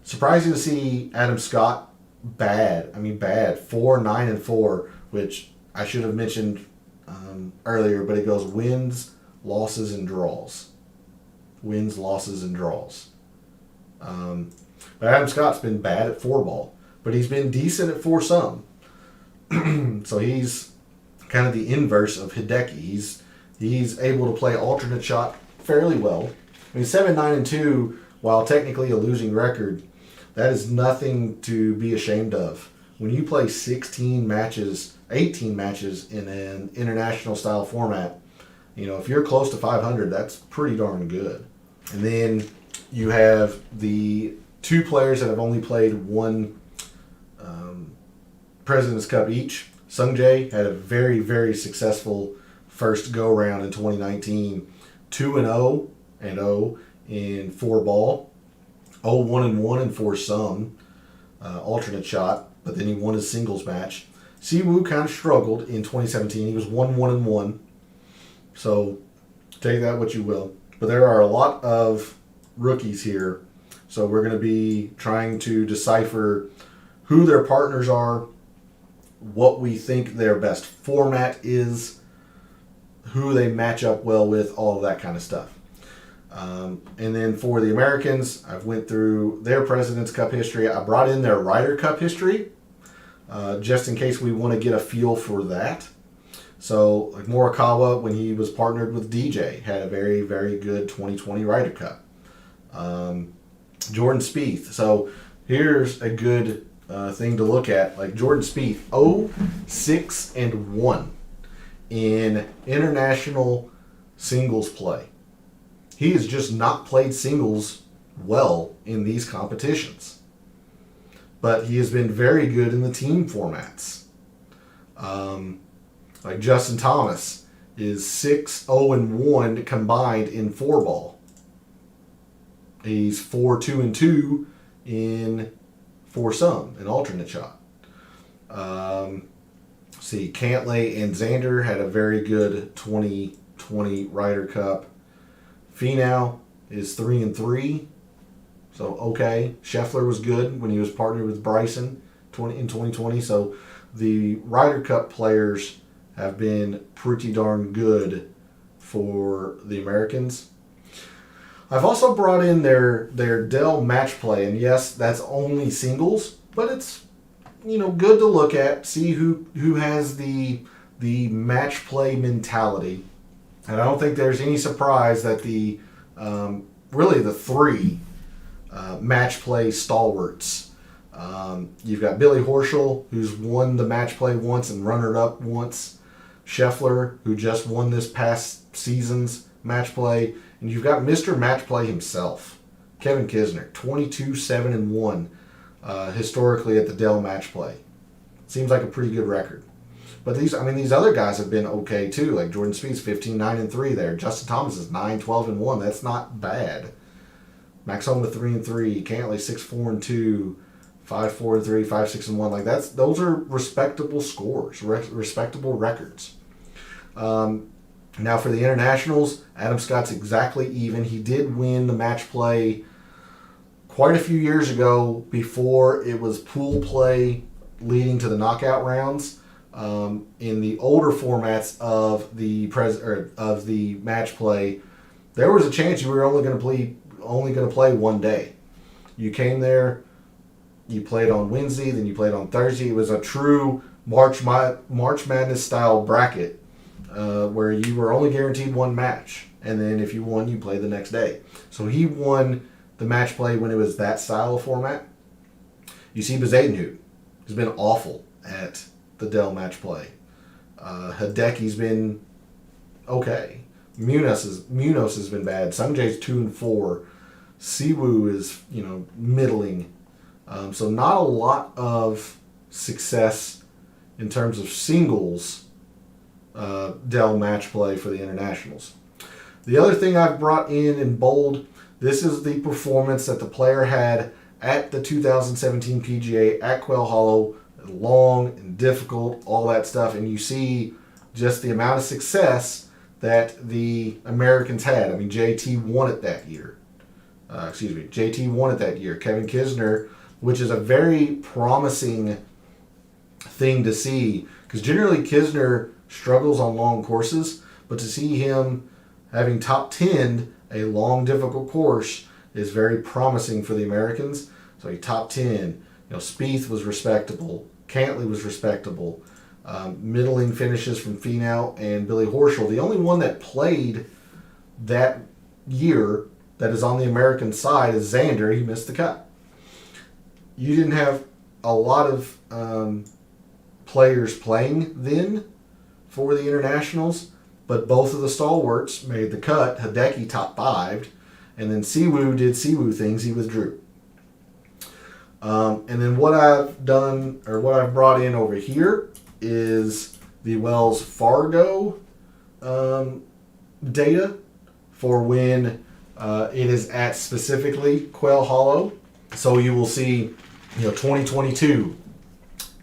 Surprising to see Adam Scott bad. 4-9-4, which I should have mentioned earlier, but it goes wins, losses, and draws. Wins, losses, and draws. But Adam Scott's been bad at four ball, but he's been decent at foursome. So he's kind of the inverse of Hideki. He's able to play alternate shot fairly well. 7-9-2, while technically a losing record, that is nothing to be ashamed of. When you play 18 matches in an international style format, if you're close to 500, that's pretty darn good. And then you have the two players that have only played one President's Cup each. Sungjae had a very, very successful first go-round in 2019. 2-0 in four ball. 0-1-1 in foursome, alternate shot, but then he won his singles match. Siwoo kind of struggled in 2017. He was 1-1-1. So take that what you will. But there are a lot of rookies here. So we're going to be trying to decipher who their partners are, what we think their best format is, who they match up well with, all of that kind of stuff. And then for the Americans, I've went through their President's Cup history. I brought in their Ryder Cup history, just in case we want to get a feel for that. So, like Morikawa, when he was partnered with DJ, had a very, very good 2020 Ryder Cup. Jordan Spieth. So, here's a good thing to look at. Like Jordan Spieth, 0-6-1 in international singles play. He has just not played singles well in these competitions. But he has been very good in the team formats. Like Justin Thomas is 6-0-1 combined in four ball. He's 4-2-2 in foursome, an alternate shot. Cantley and Xander had a very good 2020 Ryder Cup. Finau is 3-3, so okay. Scheffler was good when he was partnered with Bryson in 2020. So the Ryder Cup players have been pretty darn good for the Americans. I've also brought in their Dell match play, and yes, that's only singles, but it's good to look at, see who has the match play mentality. And I don't think there's any surprise that the three match play stalwarts. You've got Billy Horschel, who's won the match play once and runner-up once. Scheffler, who just won this past season's match play. And you've got Mr. Match Play himself, Kevin Kisner, 22-7-1 historically at the Dell Match Play. Seems like a pretty good record. But these other guys have been okay too. Like Jordan Spieth's 15-9-3 there. Justin Thomas is 9-12-1. That's not bad. Max Homa 3-3. Cantley 6-4-2. 5-4-3. 5-6-1. Like those are respectable scores, respectable records. Now for the internationals, Adam Scott's exactly even. He did win the match play quite a few years ago before it was pool play leading to the knockout rounds. In the older formats of the match play, there was a chance you were only going to play one day. You came there, you played on Wednesday, then you played on Thursday. It was a true March Madness style bracket where you were only guaranteed one match, and then if you won, you played the next day. So he won the match play when it was that style of format. You see Bezadenhout has been awful at the Dell Match Play. Hideki's been okay. Munoz has been bad. Sungjae's 2-4. Siwoo is middling. So not a lot of success in terms of singles Dell Match Play for the internationals. The other thing I've brought in bold, this is the performance that the player had at the 2017 PGA at Quail Hollow. Long and difficult, all that stuff, and you see just the amount of success that the Americans had. I mean, JT won it that year. JT won it that year. Kevin Kisner, which is a very promising thing to see, because generally Kisner struggles on long courses, but to see him having top 10 a long, difficult course is very promising for the Americans. So he top 10. Spieth was respectable. Cantley was respectable. Middling finishes from Finau and Billy Horschel. The only one that played that year that is on the American side is Xander. He missed the cut. You didn't have a lot of players playing then for the internationals, but both of the stalwarts made the cut. Hideki top 5, and then Siwoo did Siwoo things. He withdrew. And then what I've brought in over here is the Wells Fargo data for when it is at specifically Quail Hollow. So you will see, 2022,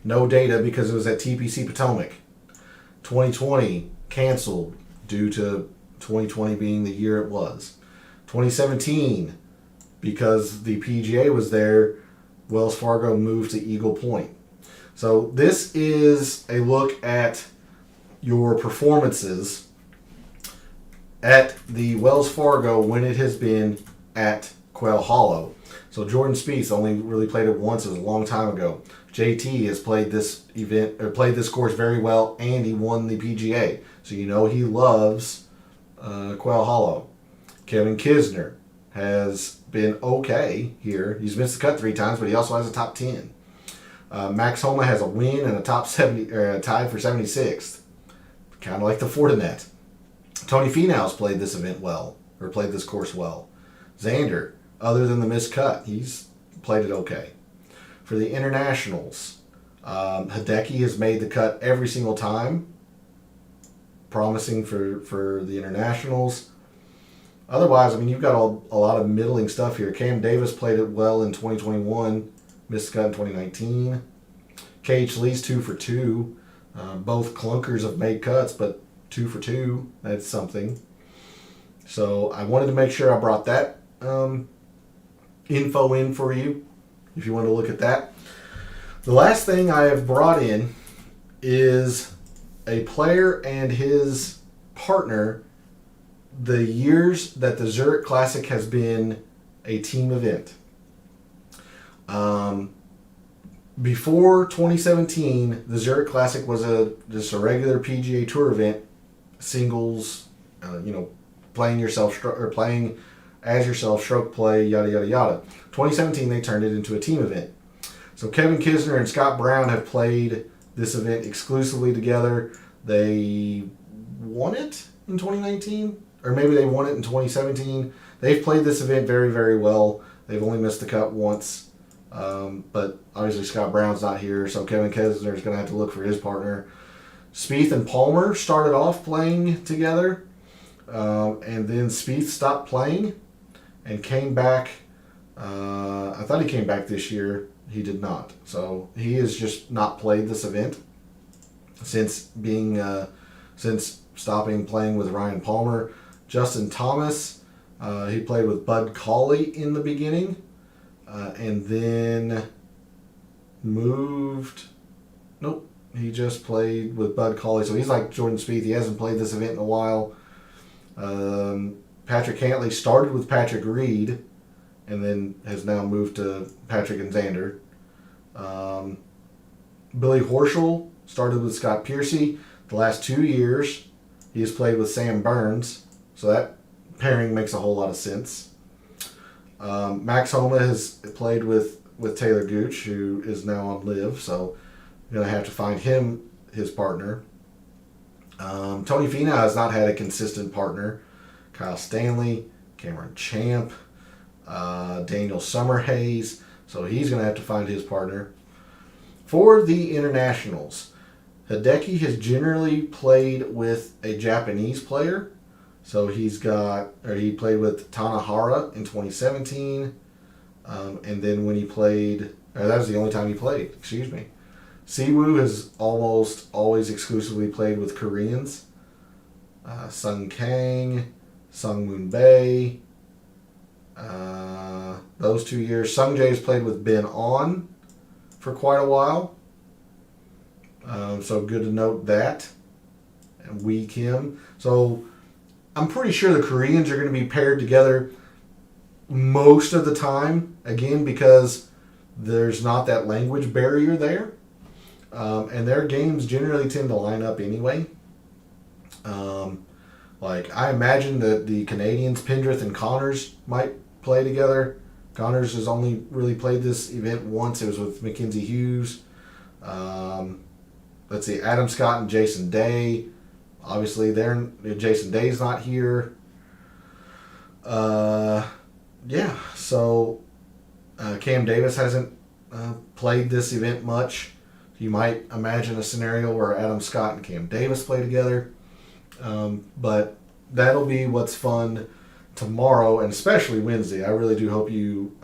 no data because it was at TPC Potomac. 2020 canceled due to 2020 being the year it was. 2017, because the PGA was there, Wells Fargo moved to Eagle Point. So this is a look at your performances at the Wells Fargo when it has been at Quail Hollow. So Jordan Spieth only really played it once. It was a long time ago. JT has played this course very well, and he won the PGA. So he loves Quail Hollow. Kevin Kisner has been okay here. He's missed the cut 3 times, but he also has a top 10. Max Homa has a win and a top 70, a tie for 76th. Kind of like the Fortinet. Tony Finau's played this event well, or played this course well. Xander, other than the missed cut, he's played it okay. For the internationals, Hideki has made the cut every single time. Promising for the internationals. Otherwise, you've got a lot of middling stuff here. Cam Davis played it well in 2021, missed the cut in 2019. KH Lee's 2 for 2. Both clunkers have made cuts, but 2 for 2, that's something. So I wanted to make sure I brought that info in for you, if you want to look at that. The last thing I have brought in is a player and his partner, the years that the Zurich Classic has been a team event. Before 2017, the Zurich Classic was just a regular PGA Tour event, singles, playing yourself or playing as yourself, stroke play, yada yada yada. 2017, they turned it into a team event. So Kevin Kisner and Scott Brown have played this event exclusively together. They won it in 2019, or maybe they won it in 2017. They've played this event very, very well. They've only missed the cut once. But obviously Scott Brown's not here, so Kevin Kisner is going to have to look for his partner. Spieth and Palmer started off playing together, and then Spieth stopped playing and came back. I thought he came back this year. He did not. So he has just not played this event since stopping playing with Ryan Palmer. Justin Thomas, he played with Bud Cauley in the beginning, and then moved. Nope, he just played with Bud Cauley. So he's like Jordan Spieth. He hasn't played this event in a while. Patrick Hantley started with Patrick Reed, and then has now moved to Patrick and Xander. Billy Horschel started with Scott Piercy. The last 2 years, he has played with Sam Burns, so that pairing makes a whole lot of sense. Max Homa has played with Taylor Gooch, who is now on LIV, so I'm going to have to find him his partner. Tony Finau has not had a consistent partner. Kyle Stanley, Cameron Champ, Daniel Summerhays, so he's going to have to find his partner. For the internationals, Hideki has generally played with a Japanese player. So he played with Tanahara in 2017, and then when he played, that was the only time he played, Siwoo has almost always exclusively played with Koreans. Sung Kang, Sung Moon Bae, those 2 years. Sung Jae has played with Ben On for quite a while. So good to note that. And Wee Kim. So I'm pretty sure the Koreans are going to be paired together most of the time, again, because there's not that language barrier there. And their games generally tend to line up anyway. I imagine that the Canadians, Pendrith and Connors, might play together. Connors has only really played this event once. It was with Mackenzie Hughes. Let's see, Adam Scott and Jason Day. Obviously, Jason Day's not here. So Cam Davis hasn't played this event much. You might imagine a scenario where Adam Scott and Cam Davis play together. But that'll be what's fun tomorrow, and especially Wednesday. I really do hope you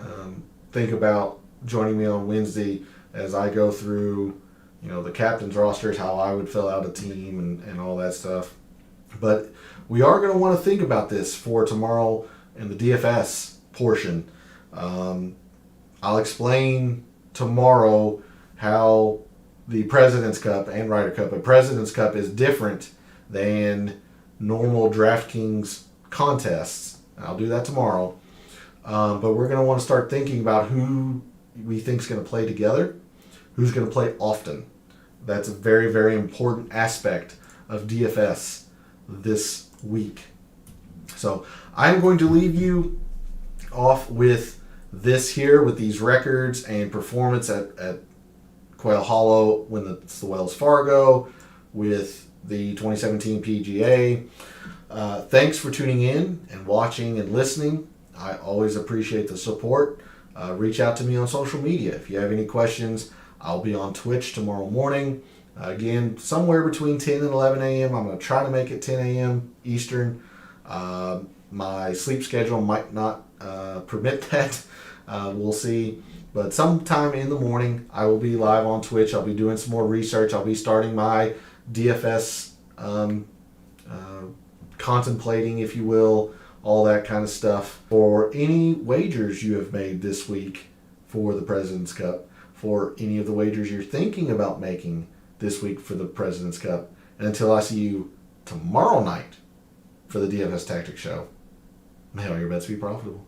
think about joining me on Wednesday as I go through the captain's rosters, how I would fill out a team and all that stuff. But we are going to want to think about this for tomorrow in the DFS portion. I'll explain tomorrow how the President's Cup and Ryder Cup, but President's Cup is different than normal DraftKings contests. I'll do that tomorrow. But we're going to want to start thinking about who we think is going to play together, who's going to play often. That's a very, very important aspect of DFS this week. So I'm going to leave you off with this here, with these records and performance at Quail Hollow when it's the Wells Fargo, with the 2017 PGA. Thanks for tuning in and watching and listening. I always appreciate the support. Reach out to me on social media. If you have any questions, I'll be on Twitch tomorrow morning. Again, somewhere between 10 and 11 a.m. I'm going to try to make it 10 a.m. Eastern. My sleep schedule might not permit that. We'll see. But sometime in the morning, I will be live on Twitch. I'll be doing some more research. I'll be starting my DFS contemplating, if you will, all that kind of stuff. For any wagers you have made this week for the President's Cup, for any of the wagers you're thinking about making this week for the President's Cup, and until I see you tomorrow night for the DFS Tactics show, may all your bets be profitable.